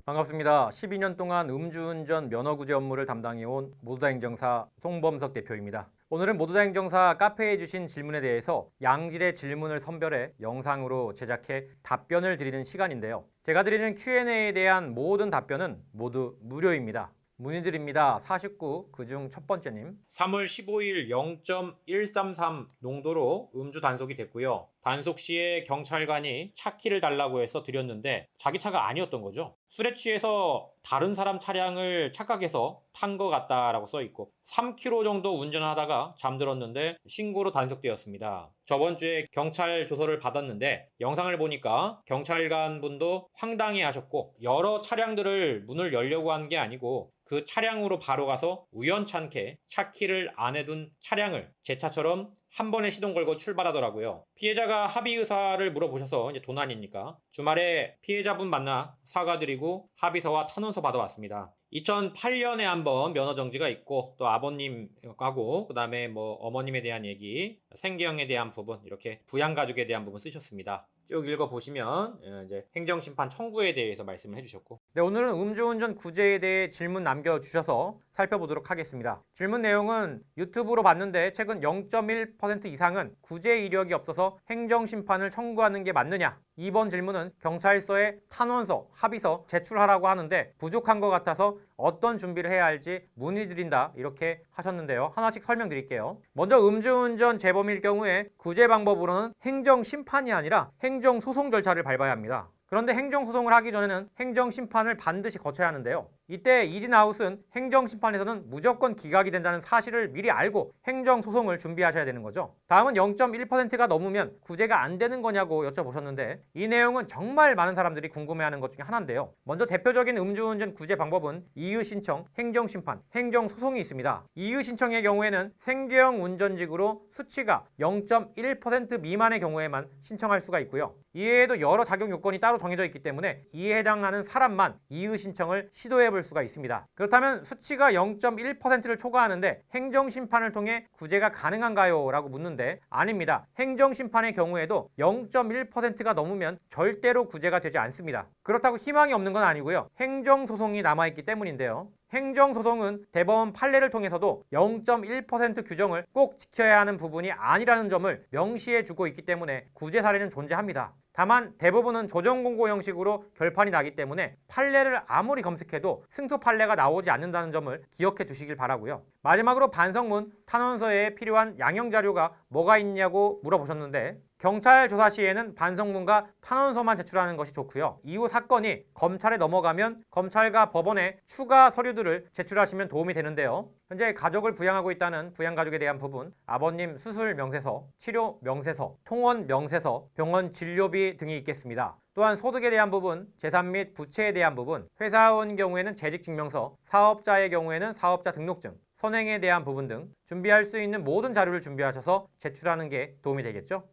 반갑습니다. 12년 동안 음주운전 면허구제 업무를 담당해온 모두다 행정사 송범석 대표입니다. 오늘은 모두다 행정사 카페에 주신 질문에 대해서 양질의 질문을 선별해 영상으로 제작해 답변을 드리는 시간인데요. 제가 드리는 Q&A에 대한 모든 답변은 모두 무료입니다. 문의드립니다. 49, 그중 첫 번째님. 3월 15일 0.133 농도로 음주 단속이 됐고요. 단속 시에 경찰관이 차 키를 달라고 해서 드렸는데 자기 차가 아니었던 거죠. 술에 취해서 다른 사람 차량을 착각해서 탄 것 같다라고 써 있고 3km 정도 운전하다가 잠들었는데 신고로 단속되었습니다. 저번 주에 경찰 조서를 받았는데 영상을 보니까 경찰관 분도 황당해 하셨고 여러 차량들을 문을 열려고 한 게 아니고 그 차량으로 바로 가서 우연찮게 차 키를 안에 둔 차량을 제 차처럼 한 번에 시동 걸고 출발하더라고요. 피해자가 합의 의사를 물어보셔서 이제 도난이니까 주말에 피해자분 만나 사과드리고 합의서와 탄원서 받아왔습니다. 2008년에 한번 면허 정지가 있고 또 아버님하고 그다음에 어머님에 대한 얘기, 생계형에 대한 부분 이렇게 부양가족에 대한 부분 쓰셨습니다. 쭉 읽어보시면 이제 행정심판 청구에 대해서 말씀을 해주셨고 네, 오늘은 음주운전 구제에 대해 질문 남겨주셔서 살펴보도록 하겠습니다. 질문 내용은 유튜브로 봤는데 최근 0.1% 이상은 구제 이력이 없어서 행정심판을 청구하는 게 맞느냐? 2번 질문은 경찰서에 탄원서, 합의서 제출하라고 하는데 부족한 것 같아서 어떤 준비를 해야 할지 문의드린다 이렇게 하셨는데요. 하나씩 설명드릴게요. 먼저 음주운전 재범일 경우에 구제 방법으로는 행정심판이 아니라 행정소송 절차를 밟아야 합니다. 그런데 행정소송을 하기 전에는 행정심판을 반드시 거쳐야 하는데요. 이때 이진아웃은 행정심판에서는 무조건 기각이 된다는 사실을 미리 알고 행정소송을 준비하셔야 되는 거죠. 다음은 0.1%가 넘으면 구제가 안 되는 거냐고 여쭤보셨는데 이 내용은 정말 많은 사람들이 궁금해하는 것 중에 하나인데요. 먼저 대표적인 음주운전 구제 방법은 이의신청, 행정심판, 행정소송이 있습니다. 이의신청의 경우에는 생계형 운전직으로 수치가 0.1% 미만의 경우에만 신청할 수가 있고요. 이외에도 여러 자격 요건이 따로 정해져 있기 때문에 이에 해당하는 사람만 이의신청을 시도해 볼 수가 있습니다. 그렇다면 수치가 0.1%를 초과하는데 행정심판을 통해 구제가 가능한가요? 라고 묻는데 아닙니다. 행정심판의 경우에도 0.1%가 넘으면 절대로 구제가 되지 않습니다. 그렇다고 희망이 없는 건 아니고요. 행정소송이 남아있기 때문인데요. 행정소송은 대법원 판례를 통해서도 0.1% 규정을 꼭 지켜야 하는 부분이 아니라는 점을 명시해 주고 있기 때문에 구제 사례는 존재합니다. 다만 대부분은 조정공고 형식으로 결판이 나기 때문에 판례를 아무리 검색해도 승소 판례가 나오지 않는다는 점을 기억해 두시길 바라고요. 마지막으로 반성문, 탄원서에 필요한 양형 자료가 뭐가 있냐고 물어보셨는데 경찰 조사 시에는 반성문과 탄원서만 제출하는 것이 좋고요. 이후 사건이 검찰에 넘어가면 검찰과 법원에 추가 서류들을 제출하시면 도움이 되는데요. 현재 가족을 부양하고 있다는 부양가족에 대한 부분, 아버님 수술 명세서, 치료 명세서, 통원 명세서, 병원 진료비 등이 있겠습니다. 또한 소득에 대한 부분, 재산 및 부채에 대한 부분, 회사원 경우에는 재직증명서, 사업자의 경우에는 사업자 등록증, 선행에 대한 부분 등 준비할 수 있는 모든 자료를 준비하셔서 제출하는 게 도움이 되겠죠?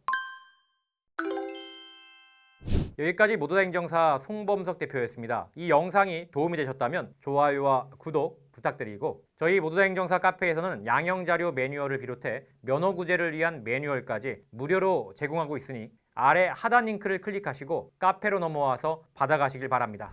여기까지 모두다 행정사 송범석 대표였습니다. 이 영상이 도움이 되셨다면 좋아요와 구독 부탁드리고 저희 모두다 행정사 카페에서는 양형자료 매뉴얼을 비롯해 면허구제를 위한 매뉴얼까지 무료로 제공하고 있으니 아래 하단 링크를 클릭하시고 카페로 넘어와서 받아가시길 바랍니다.